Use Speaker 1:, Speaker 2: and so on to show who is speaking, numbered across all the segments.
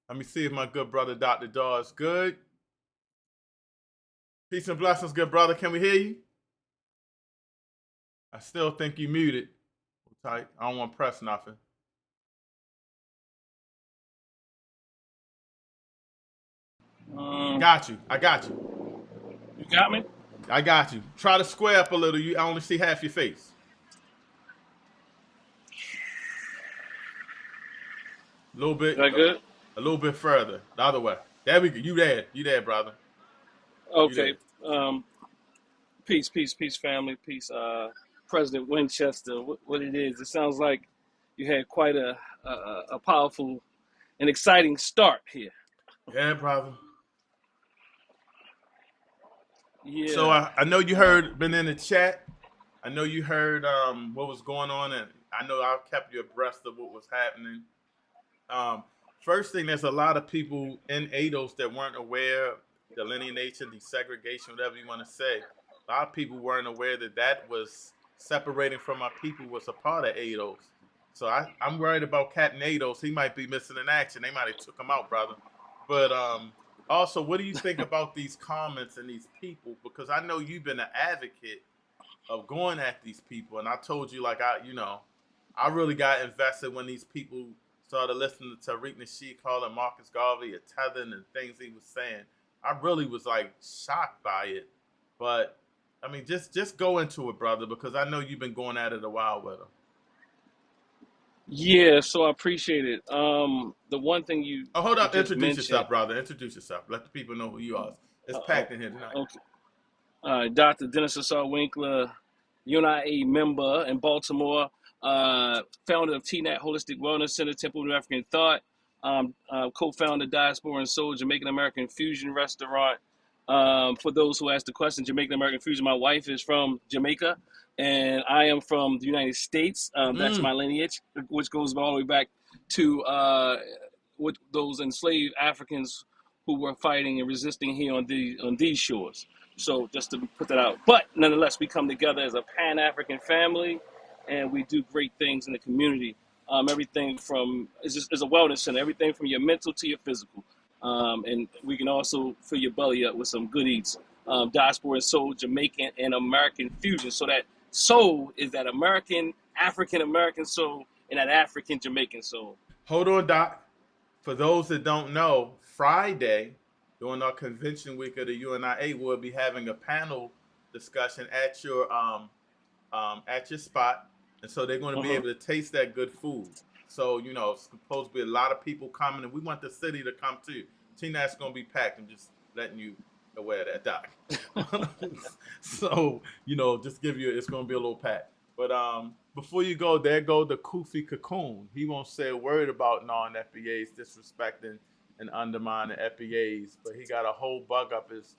Speaker 1: Let me see if my good brother Dr. DAW is good. Peace and blessings, good brother. Can we hear you? I still think you muted. Tight. I don't want to press nothing. Got you. I got you.
Speaker 2: You got me?
Speaker 1: I got you. Try to square up a little. I only see half your face. A little bit.
Speaker 2: Is that good?
Speaker 1: A little bit further. The other way. There we go. You there. You there, brother.
Speaker 2: Okay. Peace, family. Peace, President Winchester. What it is? It sounds like you had quite a powerful and exciting start here.
Speaker 1: Yeah, brother.
Speaker 2: Yeah.
Speaker 1: So I know you heard, been in the chat. I know you heard what was going on, and I know I kept you abreast of what was happening. First thing, there's a lot of people in ADOS that weren't aware of delineation, desegregation, whatever you want to say. A lot of people weren't aware that was separating from our people was a part of ADOS. So I'm worried about Cat ADOS. He might be missing in action. They might have took him out, brother. But also, what do you think about these comments and these people? Because I know you've been an advocate of going at these people, and I told you, like, I really got invested when these people started listening to Tariq Nasheed calling Marcus Garvey a tethering and things he was saying. I really was like shocked by it. But I mean, just go into it, brother, because I know you've been going at it a while with him.
Speaker 2: Yeah, so I appreciate it. The one thing you
Speaker 1: hold up, introduce
Speaker 2: yourself,
Speaker 1: brother. Introduce yourself. Let the people know who you are. It's packed in here tonight.
Speaker 2: Okay. Dr. Dennis Asar Winkler, UNIA member in Baltimore, founder of TNAT Holistic Wellness Center, Temple of New African Thought, co-founder Diaspora and Soul Jamaican American Fusion Restaurant. For those who asked the question, Jamaican American Fusion, my wife is from Jamaica, and I am from the United States. That's my lineage, which goes all the way back to with those enslaved Africans who were fighting and resisting here on these shores. So just to put that out. But nonetheless, we come together as a Pan-African family, and we do great things in the community. Everything from, it's a wellness center, everything from your mental to your physical. And we can also fill your belly up with some good eats. Diaspora and Soul, Jamaican and American fusion. So that soul is that American, African-American soul, and that African-Jamaican soul.
Speaker 1: Hold on, Doc. For those that don't know, Friday, during our convention week of the UNIA, we'll be having a panel discussion at your spot, and so they're going to be able to taste that good food. So it's supposed to be a lot of people coming, and we want the city to come too. TNAT's going to be packed. I'm just letting you aware of that, Doc. So just give you, it's going to be a little packed. But before you go, there go the Kufi Cocoon. He won't say a word about non-FBAs disrespecting and undermining FBAs, but he got a whole bug up his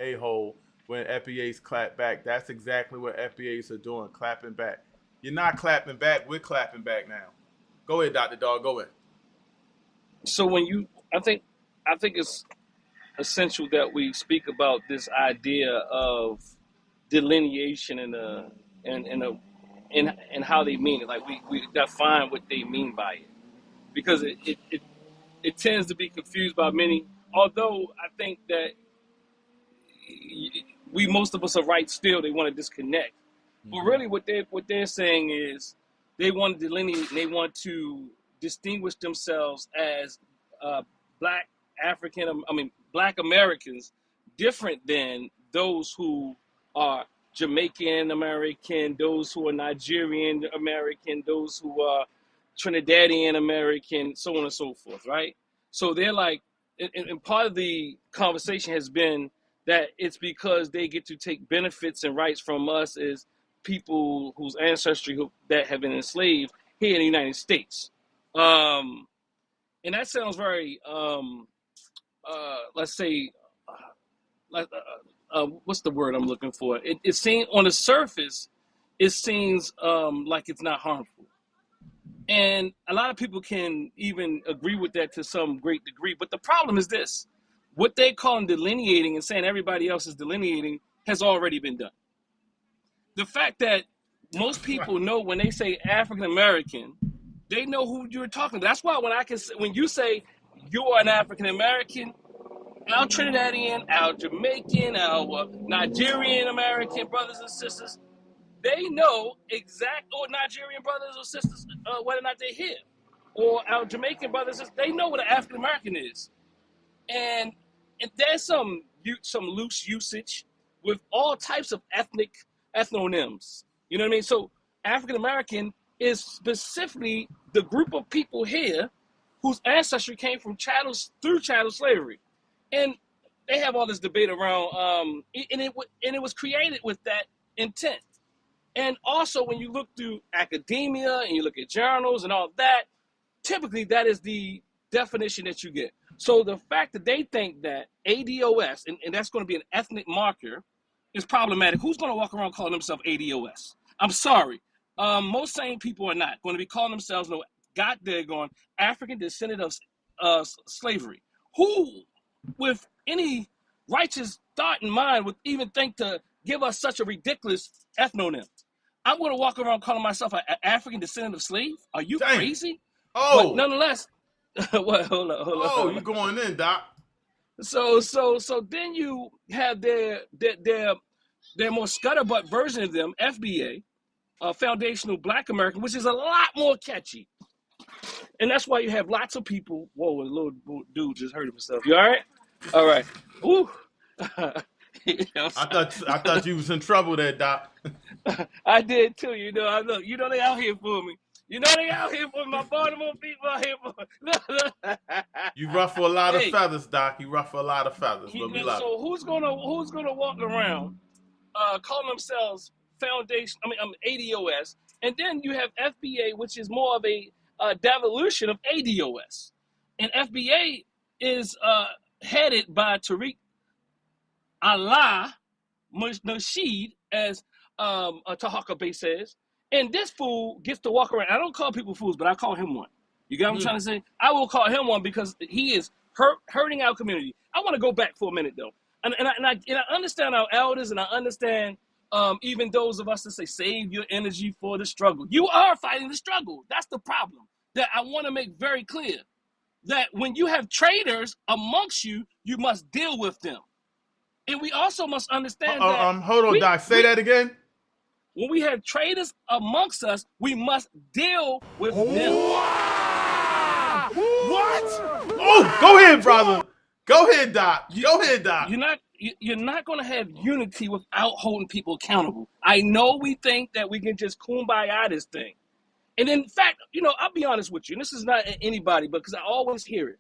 Speaker 1: a-hole when FBAs clap back. That's exactly what FBAs are doing, clapping back. You're not clapping back. We're clapping back now. Go ahead, Dr. Dog. Go ahead.
Speaker 2: So I think it's essential that we speak about this idea of delineation and how they mean it. Like we define what they mean by it, because it tends to be confused by many. Although I think that most of us are right still. They want to disconnect, but really what they're saying is they want to delineate and they want to distinguish themselves as Black Americans, different than those who are Jamaican American, those who are Nigerian American, those who are Trinidadian American, so on and so forth, right? So they're like, and part of the conversation has been that it's because they get to take benefits and rights from us as people whose ancestry that have been enslaved here in the United States. And that sounds very, let's say, what's the word I'm looking for? It seems on the surface, it seems like it's not harmful. And a lot of people can even agree with that to some great degree. But the problem is this: what they call delineating and saying everybody else is delineating has already been done. The fact that most people know when they say African American, they know who you're talking to. That's why when you say you are an African American, our Trinidadian, our Jamaican, our Nigerian American brothers and sisters, they know or Nigerian brothers or sisters, whether or not they're here, or our Jamaican brothers, they know what an African American is, and there's some loose usage with all types of ethnic ethnonyms. You know what I mean? So African American is specifically the group of people here whose ancestry came from chattel slavery, and they have all this debate around, and it was created with that intent. And also, when you look through academia and you look at journals and all that, typically that is the definition that you get. So the fact that they think that ADOS, and that's going to be an ethnic marker, is problematic. Who's going to walk around calling themselves ADOS? I'm sorry. Most sane people are not going to be calling themselves African descendant of slavery. Who, with any righteous thought in mind, would even think to give us such a ridiculous ethnonym? I'm going to walk around calling myself an African descendant of slave? Are you crazy?
Speaker 1: Oh,
Speaker 2: but nonetheless, what? Hold on.
Speaker 1: You going in, Doc?
Speaker 2: So then you have their more scutterbutt version of them, FBA, Foundational Black American, which is a lot more catchy. And that's why you have lots of people. Whoa, a little dude just hurt himself. You all right? All right. Woo.
Speaker 1: I thought you was in trouble there, Doc.
Speaker 2: I did too. You know they out here for me. You know they out here for me. My Baltimore people out here for me. Look.
Speaker 1: You ruffle a lot of feathers, Doc. You ruffle a lot of feathers. But we love
Speaker 2: so who's gonna walk around calling themselves ADOS, and then you have FBA, which is more of a devolution of ADOS, and FBA is headed by Tariq Nasheed, as Tahaka Bay says. And this fool gets to walk around. I don't call people fools, but I call him one. You get what I'm trying to say? I will call him one because he is hurting our community. I want to go back for a minute, though. And I understand our elders, and I understand even those of us that say, save your energy for the struggle. You are fighting the struggle. That's the problem that I want to make very clear. That when you have traitors amongst you, you must deal with them. And we also must understand that...
Speaker 1: Hold on, Doc. Say that again.
Speaker 2: When we have traitors amongst us, we must deal with them.
Speaker 1: What? Oh, go ahead, brother. Go ahead, Doc. Go ahead, Doc.
Speaker 2: You're not going to have unity without holding people accountable. I know we think that we can just kumbaya this thing. And in fact, I'll be honest with you. And this is not anybody, because I always hear it.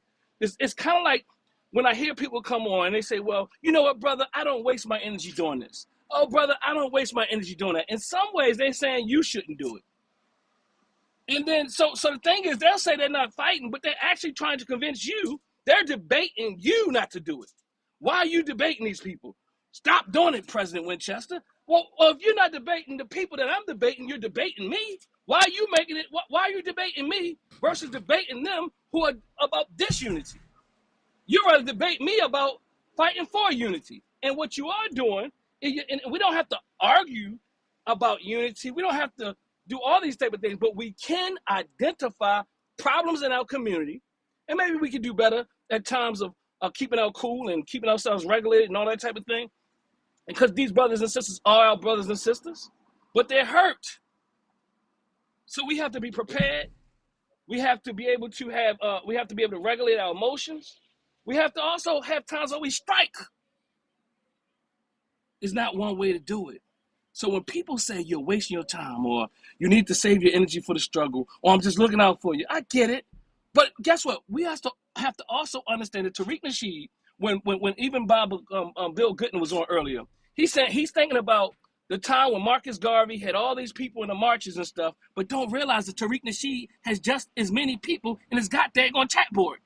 Speaker 2: It's kind of like when I hear people come on and they say, well, you know what, brother, I don't waste my energy doing this. Oh, brother, I don't waste my energy doing that. In some ways, they're saying you shouldn't do it. And then, so the thing is, they'll say they're not fighting, but they're actually trying to convince you. They're debating you not to do it. Why are you debating these people? Stop doing it, President Winchester. Well, if you're not debating the people that I'm debating, you're debating me. Why are you making it? Why are you debating me versus debating them who are about disunity? You'd rather debate me about fighting for unity. And what you are doing, and we don't have to argue about unity. We don't have to do all these type of things, but we can identify problems in our community, and maybe we can do better at times of keeping our cool and keeping ourselves regulated and all that type of thing. Because these brothers and sisters are our brothers and sisters, but they're hurt. So we have to be prepared. We have to be able to have. We have to be able to regulate our emotions. We have to also have times where we strike. Is not one way to do it. So when people say you're wasting your time, or you need to save your energy for the struggle, or I'm just looking out for you, I get it. But guess what? We have to also understand that Tariq Nasheed, when even Bill Gooden was on earlier, he said he's thinking about the time when Marcus Garvey had all these people in the marches and stuff, but don't realize that Tariq Nasheed has just as many people in his goddamn chat board.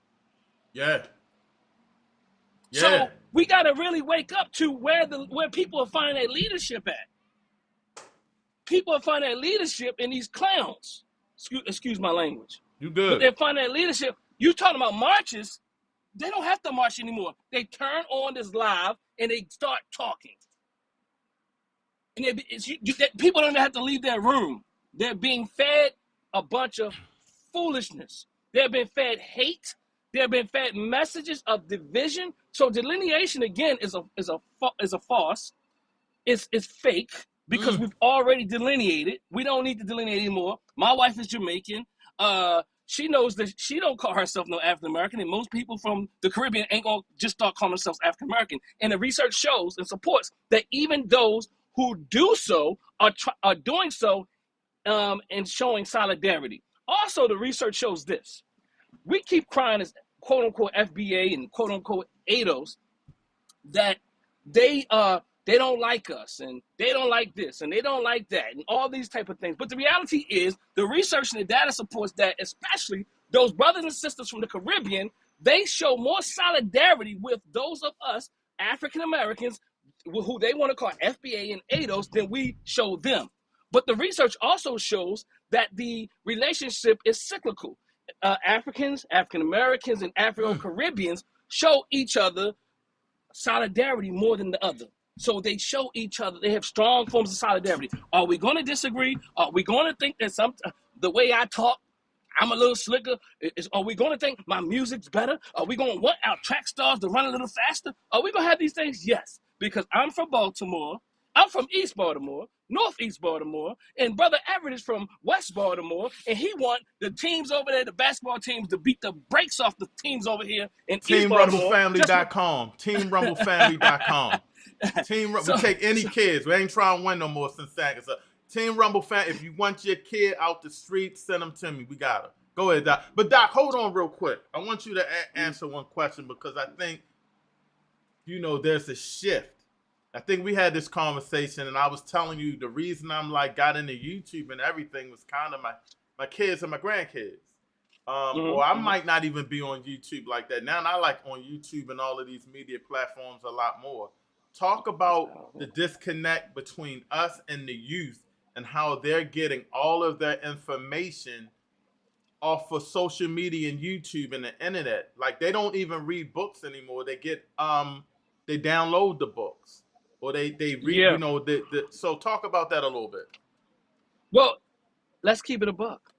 Speaker 1: Yeah.
Speaker 2: So we got to really wake up to where people are finding their leadership at. People are finding their leadership in these clowns. Excuse my language.
Speaker 1: You good.
Speaker 2: But they're finding their leadership. You talking about marches, they don't have to march anymore. They turn on this live and they start talking. And people don't even have to leave their room. They're being fed a bunch of foolishness. They're being fed hate. They have been fed messages of division. So delineation again is a farce. It's fake because we've already delineated. We don't need to delineate anymore. My wife is Jamaican. She knows that she don't call herself no African American, and most people from the Caribbean ain't gonna just start calling themselves African American. And the research shows and supports that even those who do so are doing so and showing solidarity. Also, the research shows this: we keep crying as quote unquote FBA and quote unquote ADOS that they don't like us and they don't like this and they don't like that and all these type of things. But the reality is the research and the data supports that, especially those brothers and sisters from the Caribbean, they show more solidarity with those of us African Americans who they want to call FBA and ADOS than we show them. But the research also shows that the relationship is cyclical. Africans, African Americans, and Afro-Caribbeans show each other solidarity more than the other. So they show each other, they have strong forms of solidarity. Are we going to disagree? Are we going to think that the way I talk, I'm a little slicker? Are we going to think my music's better? Are we going to want our track stars to run a little faster? Are we going to have these things? Yes, because I'm from Baltimore. I'm from East Baltimore, Northeast Baltimore, and Brother Everett is from West Baltimore, and he want the teams over there, the basketball teams, to beat the brakes off the teams over here in East Baltimore.
Speaker 1: TeamRumbleFamily.com. TeamRumbleFamily.com. We take any kids. We ain't trying to win no more since that. So Team Rumble Family, if you want your kid out the street, send them to me. We got her. Go ahead, Doc. But Doc, hold on real quick. I want you to answer one question because I think, there's a shift. I think we had this conversation, and I was telling you the reason I'm got into YouTube and everything was kind of my kids and my grandkids. Or I might not even be on YouTube like that. Now I like on YouTube and all of these media platforms a lot more. Talk about the disconnect between us and the youth and how they're getting all of their information off of social media and YouTube and the internet. Like they don't even read books anymore. They get they download the books. Or they read, so talk about that a little bit.
Speaker 2: Well, let's keep it a buck.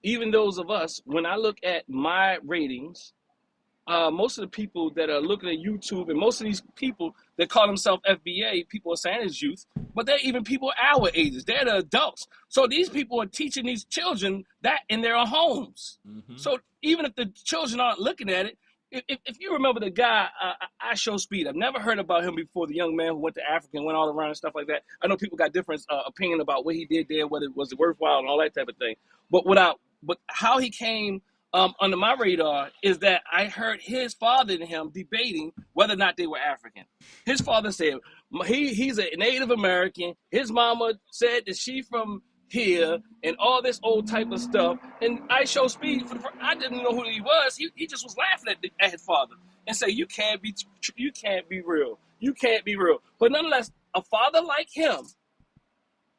Speaker 2: Even those of us, when I look at my ratings, most of the people that are looking at YouTube and most of these people that call themselves FBA, people are saying it's youth, but they're even people our ages. They're the adults. So these people are teaching these children that in their homes. Mm-hmm. So even if the children aren't looking at it, if you remember the guy, I Show Speed, I've never heard about him before, the young man who went to Africa and went all around and stuff like that. I know people got different opinion about what he did there, whether it was worthwhile and all that type of thing. But how he came under my radar is that I heard his father and him debating whether or not they were African. His father said he's a Native American. His mama said that she from here and all this old type of stuff. And I Show Speed, I didn't know who he was. He just was laughing at his father and say, you can't be real. You can't be real. But nonetheless, a father like him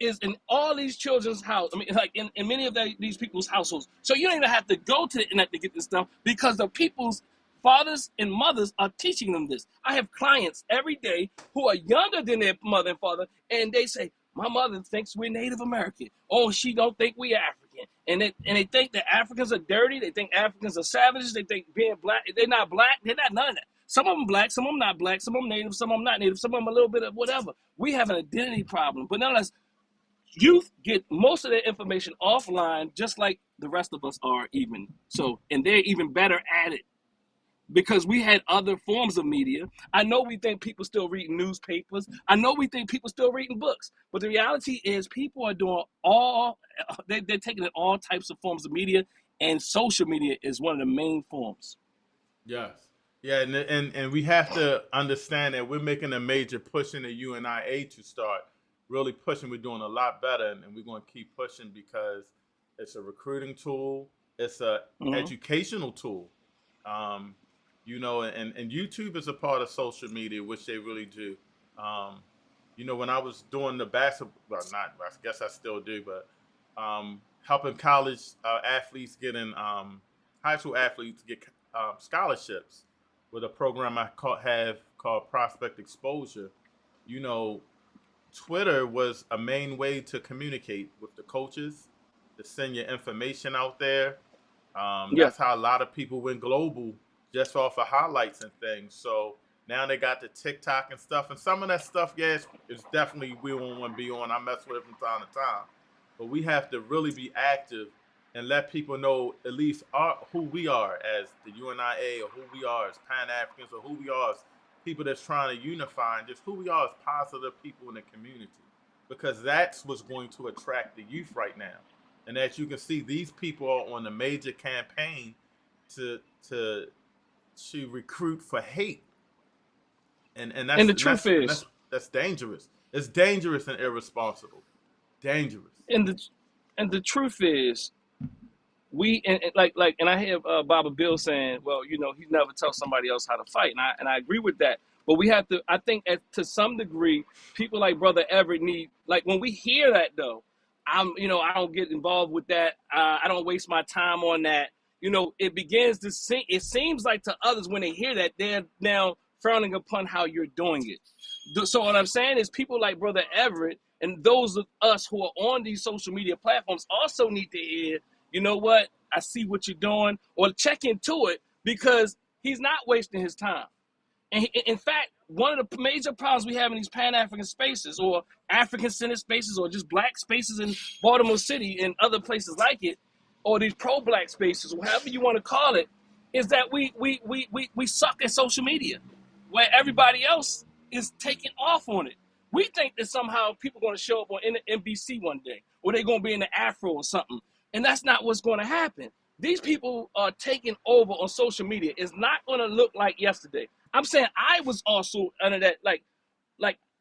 Speaker 2: is in all these children's house. I mean, like in many of these people's households. So you don't even have to go to the internet to get this stuff because the people's fathers and mothers are teaching them this. I have clients every day who are younger than their mother and father, and they say, my mother thinks we're Native American. Oh, she don't think we're African. And they think that Africans are dirty. They think Africans are savages. They think being black, they're not black. They're not none of that. Some of them black, some of them not black, some of them Native, some of them not Native, some of them a little bit of whatever. We have an identity problem. But nonetheless, youth get most of their information offline, just like the rest of us are even. So, and they're even better at it because we had other forms of media. I know we think people still reading newspapers. I know we think people still reading books. But the reality is people are doing they're taking in all types of forms of media, and social media is one of the main forms.
Speaker 1: Yes. Yeah, and we have to understand that we're making a major push in the UNIA to start really pushing. We're doing a lot better, and we're going to keep pushing because it's a recruiting tool. It's a educational tool. And YouTube is a part of social media, which they really do. When I was doing the basketball, I guess I still do, but helping college athletes high school athletes get scholarships with a program I have called Prospect Exposure. Twitter was a main way to communicate with the coaches, to send your information out there.
Speaker 2: Yeah.
Speaker 1: That's how a lot of people went global just off of highlights and things. So now they got the TikTok and stuff, and some of that stuff, yeah, it's definitely we don't want to be on. I mess with it from time to time, but we have to really be active and let people know at least who we are as the UNIA, or who we are as Pan Africans, or who we are as people that's trying to unify, and just who we are as positive people in the community, because that's what's going to attract the youth right now. And as you can see, these people are on a major campaign to to recruit for hate, and
Speaker 2: And the truth is,
Speaker 1: that's dangerous. It's dangerous and irresponsible. Dangerous.
Speaker 2: and the truth is, we and I hear Baba Bill saying, well, he never tells somebody else how to fight, and I agree with that. But we have to, I think, to some degree, people like Brother Everett need, like, when we hear that though, I don't get involved with that. I don't waste my time on that. It begins to seem, it seems like to others when they hear that, they're now frowning upon how you're doing it. So what I'm saying is, people like Brother Everett and those of us who are on these social media platforms also need to hear, you know what, I see what you're doing, or check into it, because he's not wasting his time. And in fact, one of the major problems we have in these Pan-African spaces, or African-centered spaces, or just black spaces in Baltimore City and other places like it, or these pro-black spaces, whatever you want to call it, is that we suck at social media, where everybody else is taking off on it. We think that somehow people are going to show up on NBC one day, or they're going to be in the Afro or something, and that's not what's going to happen. These people are taking over on social media. It's not going to look like yesterday. I'm saying I was also under that, like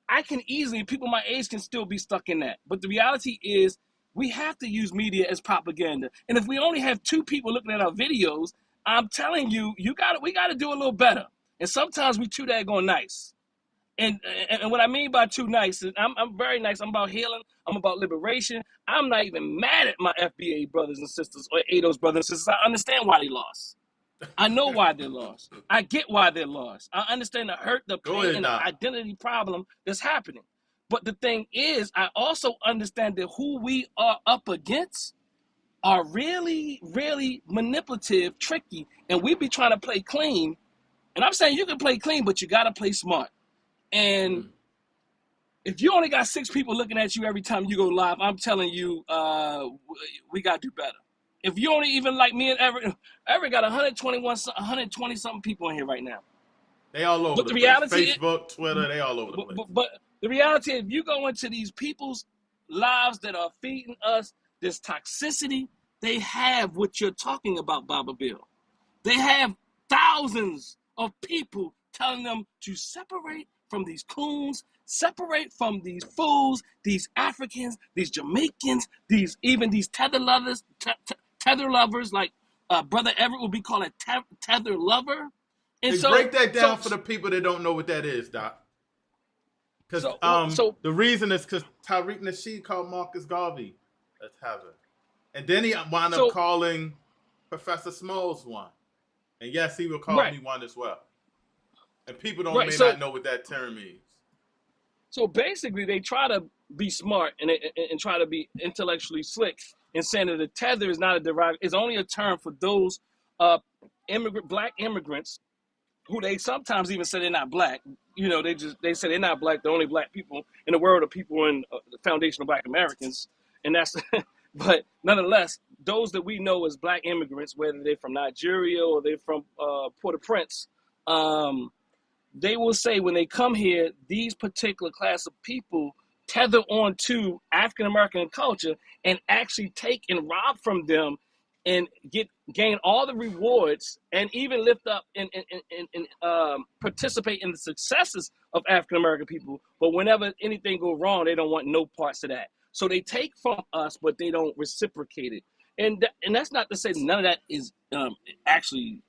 Speaker 2: I can easily, people my age can still be stuck in that. But the reality is, we have to use media as propaganda. And if we only have 2 people looking at our videos, I'm telling you, we got to do a little better. And sometimes we too daggone nice. And what I mean by too nice is, I'm very nice. I'm about healing. I'm about liberation. I'm not even mad at my FBA brothers and sisters, or ADOS brothers and sisters. I understand why they lost. I know why they lost. I get why they lost. I understand the hurt, the pain, and the identity problem that's happening. But the thing is, I also understand that who we are up against are really, really manipulative, tricky, and we be trying to play clean. And I'm saying you can play clean, but you got to play smart. And if you only got 6 people looking at you every time you go live, I'm telling you, we got to do better. If you only, even like me and Everett got 120 something people in here right now.
Speaker 1: They all over the place. Facebook, Twitter, they all over the place.
Speaker 2: But the reality is, if you go into these people's lives that are feeding us this toxicity, they have what you're talking about, Baba Bill. They have thousands of people telling them to separate from these coons, separate from these fools, these Africans, these Jamaicans, even these tether lovers, like Brother Everett would be called a tether lover. And so,
Speaker 1: break that down for the people that don't know what that is, Doc. Because the reason is because Tariq Nasheed called Marcus Garvey a tether. And then he wound up calling Professor Smalls one. And yes, he will call me one as well. And people may not know what that term means.
Speaker 2: So basically, they try to be smart and try to be intellectually slick in saying that the tether is not a derogatory. It's only a term for those black immigrants who they sometimes even say they're not black. They say they're not black. They're only black people in the world of people in the foundation of Black Americans, and that's. But nonetheless, those that we know as black immigrants, whether they're from Nigeria or they're from Port-au-Prince, they will say when they come here, these particular class of people tether on to African American culture and actually take and rob from them and gain all the rewards and even lift up and participate in the successes of African American people. But whenever anything goes wrong, they don't want no parts of that. So they take from us, but they don't reciprocate it. And that's not to say none of that is actually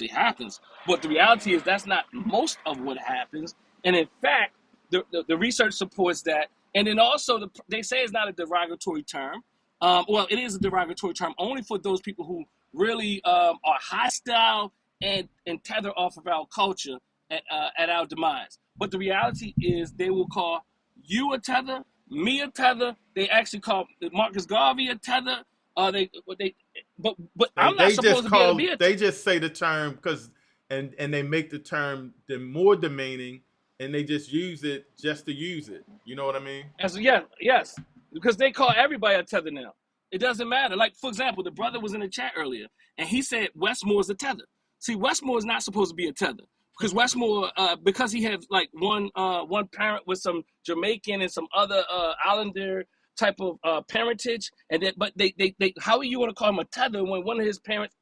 Speaker 2: happens. But the reality is that's not most of what happens. And in fact, the research supports that. And then also they say it's not a derogatory term. Well, it is a derogatory term only for those people who really are hostile and tether off of our culture at our demise. But the reality is they will call you a tether, me a tether. They actually call Marcus Garvey a tether. They but
Speaker 1: They
Speaker 2: I'm not
Speaker 1: they
Speaker 2: supposed
Speaker 1: just
Speaker 2: to be able to
Speaker 1: call
Speaker 2: be a
Speaker 1: they just say the term because and they make the term the more demeaning and they just use it just to use it. You know what I mean?
Speaker 2: as yes, because they call everybody a tether now. It doesn't matter. Like for example, the brother was in the chat earlier and he said Westmore is a tether. See, Westmore is not supposed to be a tether because Westmore, because he has like one parent with some Jamaican and some other Islander type of parentage, and then but they how are you going to call him a tether when one of his parents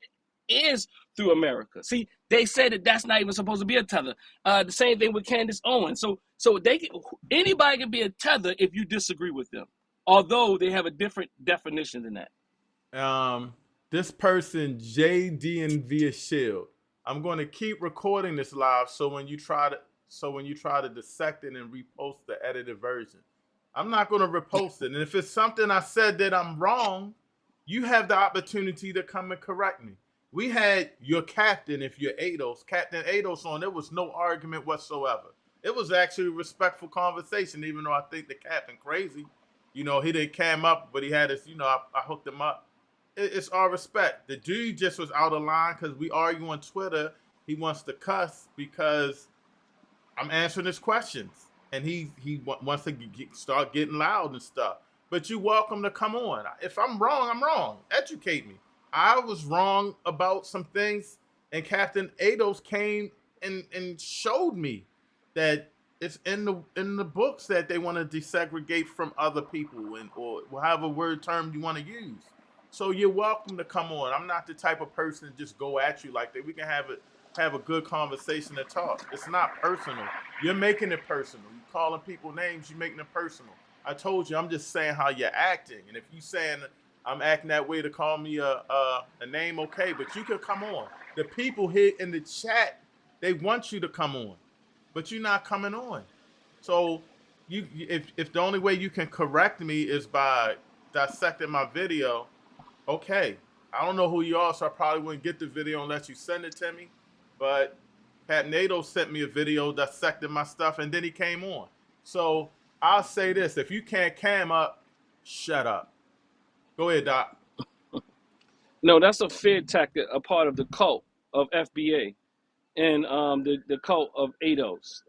Speaker 2: is through America? See, they said that that's not even supposed to be a tether. The same thing with Candace Owens. So anybody can be a tether if you disagree with them, although they have a different definition than that.
Speaker 1: Um, this person JD and via Shield. I'm going to keep recording this live so when you try to dissect it and repost the edited version, I'm not going to repost it. And if it's something I said that I'm wrong, you have the opportunity to come and correct me. We had your captain, if you're ADOS, Captain ADOS on. There was no argument whatsoever. It was actually a respectful conversation, even though I think the captain crazy. You know, he didn't cam up, but he had his, I hooked him up. It's our respect. The dude just was out of line because we argue on Twitter. He wants to cuss because I'm answering his questions. And he wants to start getting loud and stuff. But you're welcome to come on. If I'm wrong, I'm wrong. Educate me. I was wrong about some things, and Captain Ados came and showed me that it's in the books that they want to desegregate from other people or however word term you want to use. So you're welcome to come on. I'm not the type of person to just go at you like that. We can have a good conversation and talk. It's not personal. You're making it personal. You're calling people names. You're making it personal. I told you, I'm just saying how you're acting. And if you saying I'm acting that way to call me a name, okay, but you can come on. The people here in the chat, they want you to come on, but you're not coming on. So if the only way you can correct me is by dissecting my video, okay. I don't know who you are, so I probably wouldn't get the video unless you send it to me. But Pat Nato sent me a video dissecting my stuff, and then he came on. So I'll say this: if you can't cam up, shut up. Go ahead, Doc.
Speaker 2: No, that's a Fed tactic, a part of the cult of FBA and the cult of ADOS,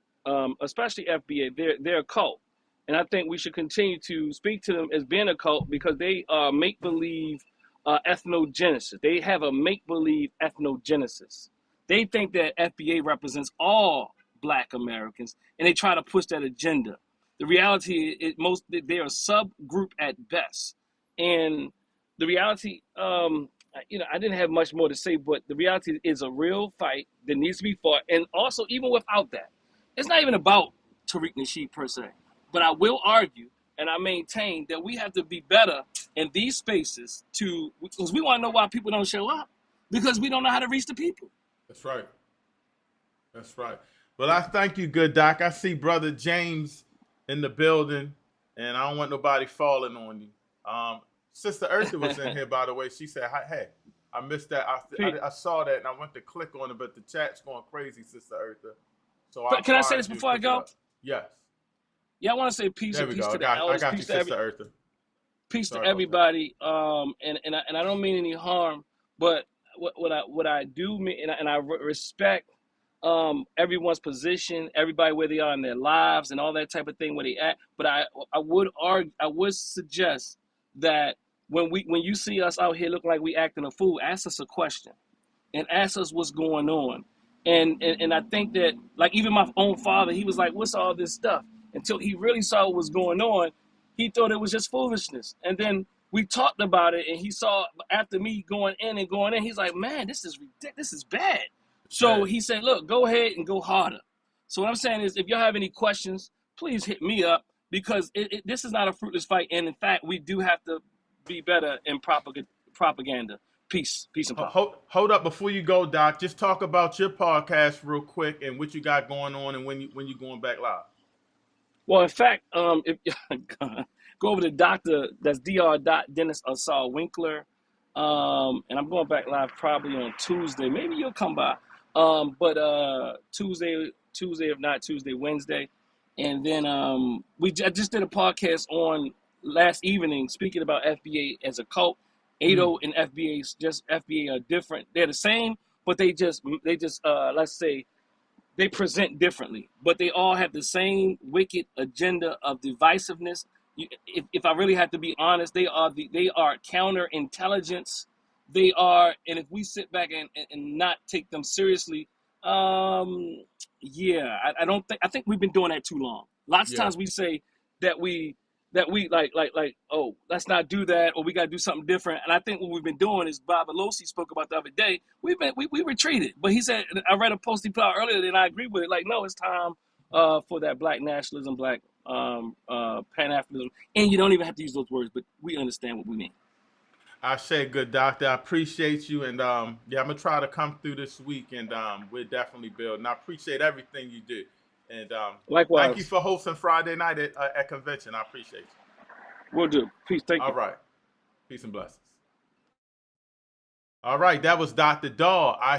Speaker 2: especially FBA. They're a cult, and I think we should continue to speak to them as being a cult because they are make-believe ethnogenesis. They have a make-believe ethnogenesis. They think that FBA represents all Black Americans, and they try to push that agenda. The reality is they are a subgroup at best, and the reality, I didn't have much more to say, but the reality is a real fight that needs to be fought. And also, even without that, it's not even about Tariq Nasheed per se. But I will argue and I maintain that we have to be better in these spaces because we want to know why people don't show up because we don't know how to reach the people.
Speaker 1: That's right. That's right. Well, I thank you, good Doc. I see Brother James in the building, and I don't want nobody falling on you. Sister Eartha was in here, by the way. She said, hey, I missed that. I saw that, and I went to click on it, but the chat's going crazy, Sister Eartha. So
Speaker 2: can I say this before I go?
Speaker 1: Yes.
Speaker 2: Yeah, I want to say peace to the elders.
Speaker 1: I got you, Sister Eartha.
Speaker 2: Peace to everybody. And I don't mean any harm, but what I do mean, and I respect everyone's position, everybody where they are in their lives, and all that type of thing where they at. But I would suggest that when you see us out here looking like we acting a fool, ask us a question and ask us what's going on. And I think that, like, even my own father, he was like, what's all this stuff? Until he really saw what was going on, he thought it was just foolishness. And then we talked about it, and he saw after me going in, he's like, man, this is ridiculous. This is bad. So he said, look, go ahead and go harder. So what I'm saying is, if y'all have any questions, please hit me up because this is not a fruitless fight. And in fact, we do have to be better in propaganda. Peace and power.
Speaker 1: Hold up before you go, Doc. Just talk about your podcast real quick and what you got going on and when you going back live.
Speaker 2: Well, in fact, if go over to Dr. That's Dr. Dennis Asar Winkler, and I'm going back live probably on Tuesday. Maybe you'll come by, but Tuesday, if not Tuesday, Wednesday, and then I just did a podcast on last evening speaking about FBA as a cult, ADO and FBA, just FBA are different. They're the same, but they just let's say they present differently, but they all have the same wicked agenda of divisiveness. If I really have to be honest, they are counterintelligence. They are, and if we sit back and not take them seriously, yeah, I don't think, I think we've been doing that too long. Lots of times we say that we like, oh, let's not do that, or we got to do something different. And I think what we've been doing is, Bob Alosi spoke about the other day, we retreated. But he said, I read a post he put out earlier, and I agree with it. Like, no, it's time for that black nationalism, black Pan-Africanism. And you don't even have to use those words, but we understand what we mean.
Speaker 1: I say, good doctor. I appreciate you, and yeah, I'm gonna try to come through this week, and we'll definitely build. And I appreciate everything you do. And
Speaker 2: likewise,
Speaker 1: thank you for hosting Friday night at convention. I appreciate you.
Speaker 2: Will do. Peace. Thank you.
Speaker 1: All right. Peace and blessings. All right, that was Dr. DAW.